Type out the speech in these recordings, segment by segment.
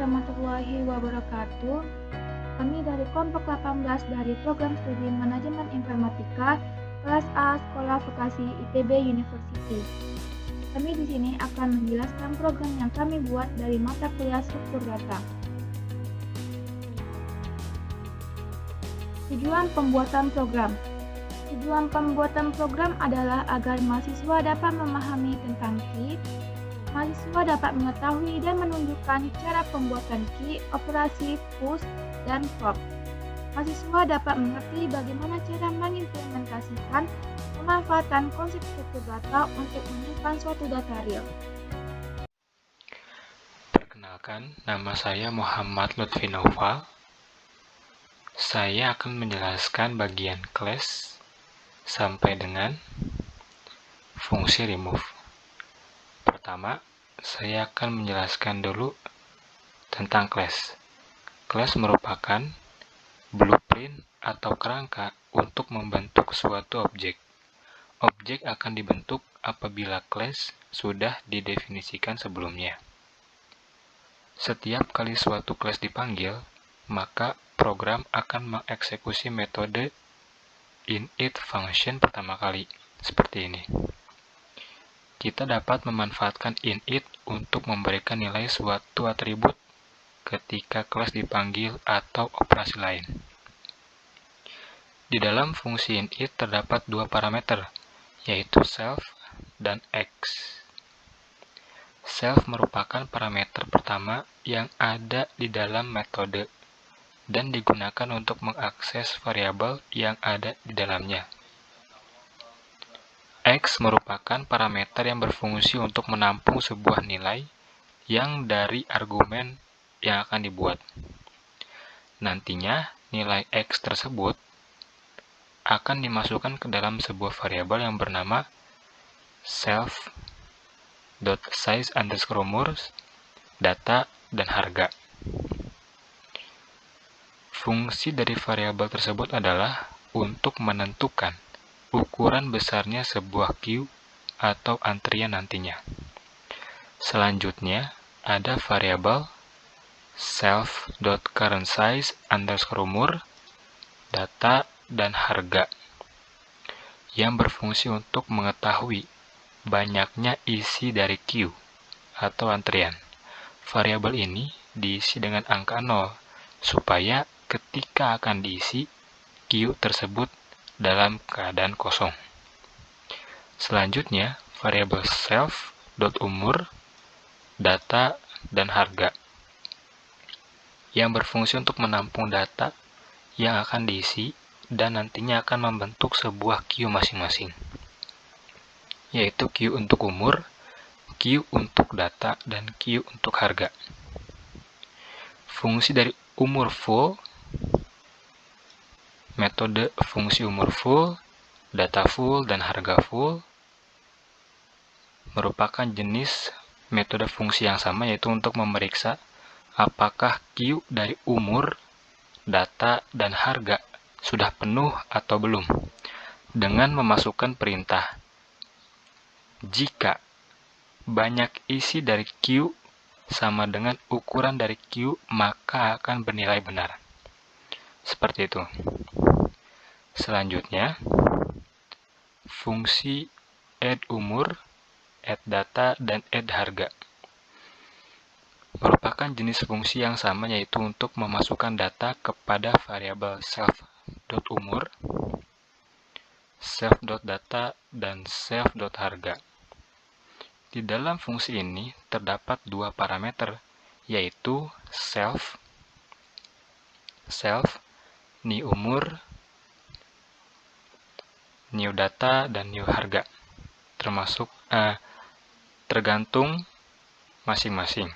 warahmatullahi wabarakatuh. Kami dari kelompok 18 dari program studi Manajemen Informatika kelas A Sekolah Vokasi ITB University. Kami di sini akan menjelaskan program yang kami buat dari mata kuliah struktur data. Tujuan pembuatan program. Tujuan pembuatan program adalah agar mahasiswa dapat memahami tentang KI, mahasiswa dapat mengetahui dan menunjukkan cara pembuatan KI, operasi, push, dan pop. Mahasiswa dapat mengerti bagaimana cara mengimplementasikan pemanfaatan konsep struktur data untuk menunjukkan suatu data real. Perkenalkan, nama saya Muhammad Lutfi Naufal. Saya akan menjelaskan bagian class sampai dengan fungsi remove. Pertama, saya akan menjelaskan dulu tentang class. Class merupakan blueprint atau kerangka untuk membentuk suatu objek. Objek akan dibentuk apabila class sudah didefinisikan sebelumnya. Setiap kali suatu class dipanggil, maka program akan mengeksekusi metode init function pertama kali, seperti ini. Kita dapat memanfaatkan init untuk memberikan nilai suatu atribut ketika kelas dipanggil atau operasi lain. Di dalam fungsi init terdapat dua parameter, yaitu self dan x. Self merupakan parameter pertama yang ada di dalam metode dan digunakan untuk mengakses variabel yang ada di dalamnya. X merupakan parameter yang berfungsi untuk menampung sebuah nilai yang dari argumen yang akan dibuat. Nantinya, nilai X tersebut akan dimasukkan ke dalam sebuah variabel yang bernama self.size_umur, data, dan harga. Fungsi dari variabel tersebut adalah untuk menentukan ukuran besarnya sebuah queue atau antrian nantinya. Selanjutnya, ada variabel self.currentSize_umur, data, dan harga yang berfungsi untuk mengetahui banyaknya isi dari queue atau antrian. Variabel ini diisi dengan angka 0 supaya ketika akan diisi, queue tersebut dalam keadaan kosong. Selanjutnya, variabel self.umur, data, dan harga yang berfungsi untuk menampung data yang akan diisi dan nantinya akan membentuk sebuah queue masing-masing, yaitu queue untuk umur, queue untuk data, dan queue untuk harga. Fungsi dari umur full, metode fungsi umur full, data full, dan harga full merupakan jenis metode fungsi yang sama, yaitu untuk memeriksa apakah queue dari umur, data, dan harga sudah penuh atau belum, dengan memasukkan perintah. Jika banyak isi dari queue sama dengan ukuran dari queue, maka akan bernilai benar. Seperti itu. Selanjutnya, fungsi add umur, add data, dan add harga merupakan jenis fungsi yang sama, yaitu untuk memasukkan data kepada variabel self.umur, self.data, dan self.harga. Di dalam fungsi ini terdapat dua parameter, yaitu self, new umur, new data, dan new harga, tergantung masing-masing.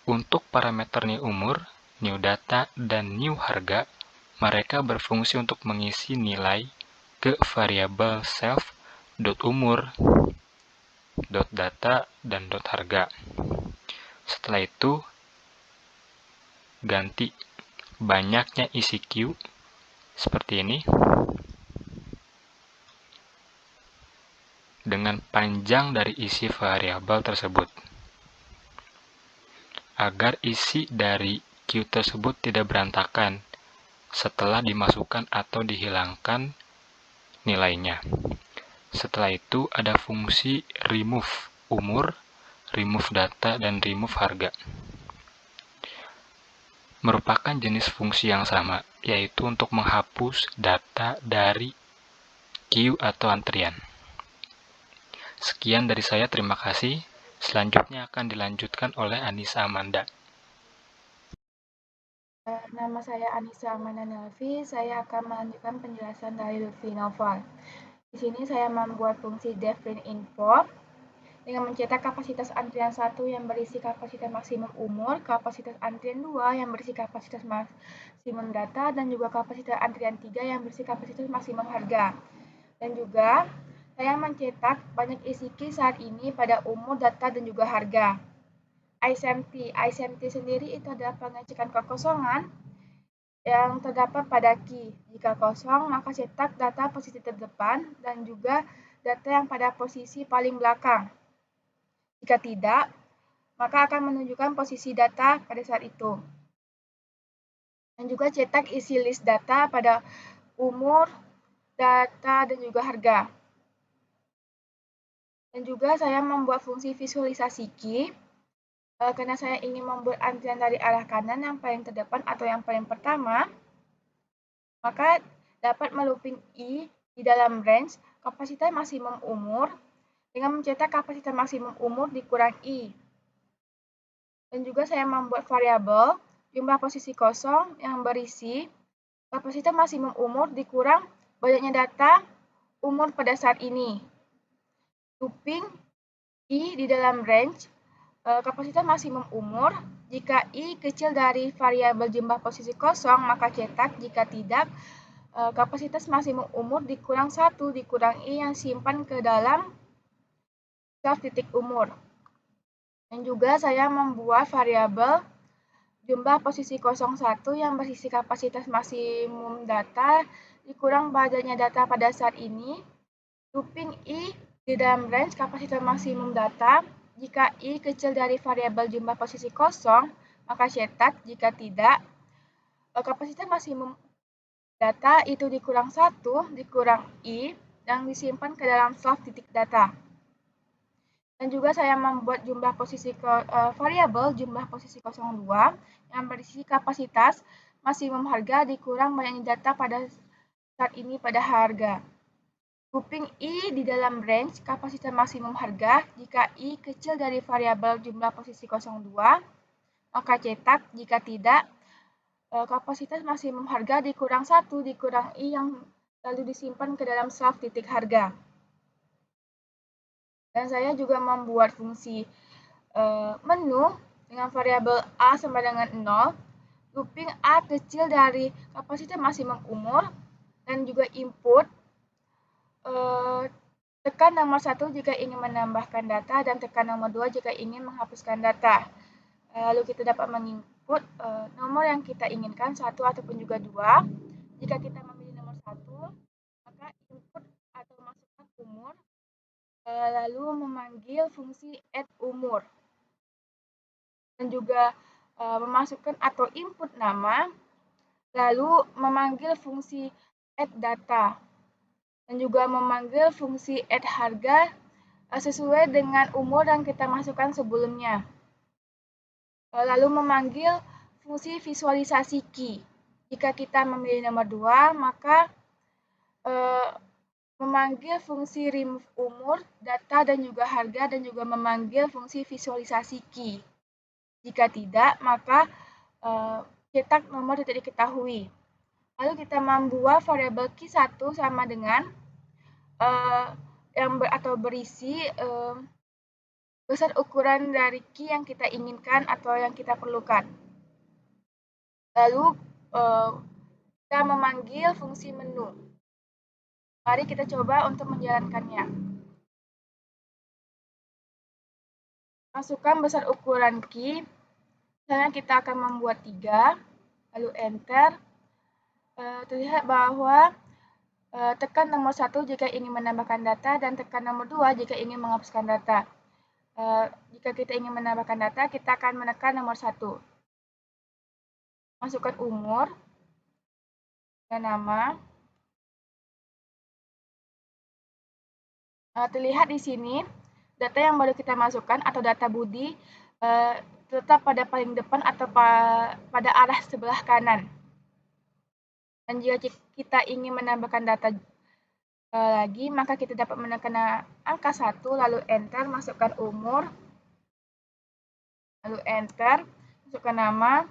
Untuk parameter new umur, new data, dan new harga, mereka berfungsi untuk mengisi nilai ke variabel self.umur, .data, dan .harga. Setelah itu, ganti banyaknya isi queue seperti ini dengan panjang dari isi variabel tersebut. agar isi dari queue tersebut tidak berantakan setelah dimasukkan atau dihilangkan nilainya. Setelah itu ada fungsi remove umur, remove data, dan remove harga. Merupakan jenis fungsi yang sama, yaitu untuk menghapus data dari queue atau antrian. Sekian dari saya, terima kasih. Selanjutnya akan dilanjutkan oleh Anissa Amanda. Nama saya Anissa Amanda Nelvi, saya akan melanjutkan penjelasan dari Lutfi Noval. Di sini saya membuat fungsi define info dengan mencetak kapasitas antrian 1 yang berisi kapasitas maksimum umur, kapasitas antrian 2 yang berisi kapasitas maksimum data, dan juga kapasitas antrian 3 yang berisi kapasitas maksimum harga. Dan juga saya mencetak banyak isi key saat ini pada umur, data, dan juga harga. ISMT sendiri itu adalah pengecekan kekosongan yang terdapat pada key. Jika kosong, maka cetak data posisi terdepan dan juga data yang pada posisi paling belakang. Jika tidak, maka akan menunjukkan posisi data pada saat itu. Dan juga cetak isi list data pada umur, data, dan juga harga. Dan juga saya membuat fungsi visualisasi key karena saya ingin membuat antrian dari arah kanan yang paling terdepan atau yang paling pertama, maka dapat melooping I di dalam range kapasitas maksimum umur dengan mencetak kapasitas maksimum umur dikurang I. Dan juga saya membuat variabel jumlah posisi kosong yang berisi kapasitas maksimum umur dikurang banyaknya data umur pada saat ini. Looping I di dalam range kapasitas maksimum umur, jika I kecil dari variabel jumlah posisi kosong, maka cetak. Jika tidak, kapasitas maksimum umur dikurang 1 dikurang I yang simpan ke dalam self titik umur. Dan juga saya membuat variabel jumlah posisi 01 yang berisi kapasitas maksimum data dikurang banyaknya data pada saat ini. Looping I di dalam range kapasitas maksimum data, jika I kecil dari variabel jumlah posisi kosong, maka cetak. Jika tidak, kapasitas maksimum data itu dikurang 1 dikurang I yang disimpan ke dalam self titik data. Dan juga saya membuat jumlah posisi variabel jumlah posisi 02 yang berisi kapasitas maksimum harga dikurang banyaknya data pada saat ini pada harga. Looping I di dalam range kapasitas maksimum harga, jika I kecil dari variabel jumlah posisi 02, maka cetak. Jika tidak, kapasitas maksimum harga dikurang 1 dikurang I yang lalu disimpan ke dalam self titik harga. Dan saya juga membuat fungsi menu dengan variabel A sama dengan 0, looping A kecil dari kapasitas maksimum umur, dan juga input tekan nomor 1 jika ingin menambahkan data dan tekan nomor 2 jika ingin menghapuskan data. Lalu kita dapat menginput nomor yang kita inginkan, 1 ataupun juga 2. Jika kita memilih nomor 1, maka input atau masukkan umur, lalu memanggil fungsi add umur. Dan juga memasukkan atau input nama, lalu memanggil fungsi add data. Dan juga memanggil fungsi add harga sesuai dengan umur yang kita masukkan sebelumnya. Lalu memanggil fungsi visualisasi key. Jika kita memilih nomor 2, maka memanggil fungsi remove umur, data, dan juga harga, dan juga memanggil fungsi visualisasi key. Jika tidak, maka cetak nomor tidak diketahui. Lalu kita membuat variabel key 1 sama dengan yang berisi besar ukuran dari key yang kita inginkan atau yang kita perlukan. Lalu kita memanggil fungsi menu. Mari kita coba untuk menjalankannya. Masukkan besar ukuran key. Misalnya kita akan membuat 3, lalu enter. Terlihat bahwa tekan nomor 1 jika ingin menambahkan data dan tekan nomor 2 jika ingin menghapuskan data. Jika kita ingin menambahkan data, kita akan menekan nomor 1. Masukkan umur dan nama. Terlihat di sini, data yang baru kita masukkan atau data Budi terletak pada paling depan atau pada arah sebelah kanan. Dan jika kita ingin menambahkan data lagi, maka kita dapat menekan angka 1, lalu enter, masukkan umur, lalu enter, masukkan nama,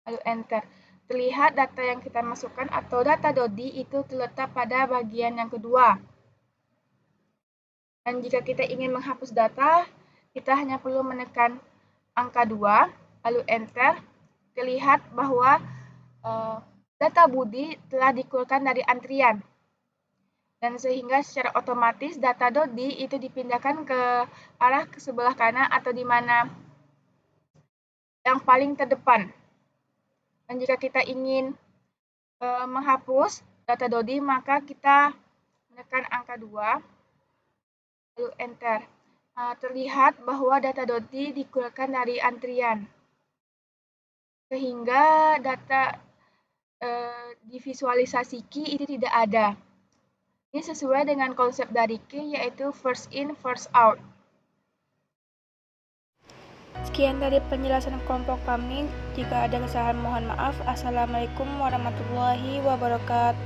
lalu enter. Terlihat data yang kita masukkan atau data Dodi itu terletak pada bagian yang kedua. Dan jika kita ingin menghapus data, kita hanya perlu menekan angka 2, lalu enter. Terlihat bahwa data Budi telah dikeluarkan dari antrian. Dan sehingga secara otomatis data Dodi itu dipindahkan ke arah ke sebelah kanan atau di mana yang paling terdepan. Dan jika kita ingin menghapus data Dodi, maka kita menekan angka 2, lalu enter. Terlihat bahwa data Dodi dikeluarkan dari antrian. Sehingga data di visualisasi key itu tidak ada. Ini sesuai dengan konsep dari key, yaitu first in, first out. Sekian dari penjelasan kelompok kami. Jika ada kesalahan mohon maaf. Assalamualaikum warahmatullahi wabarakatuh.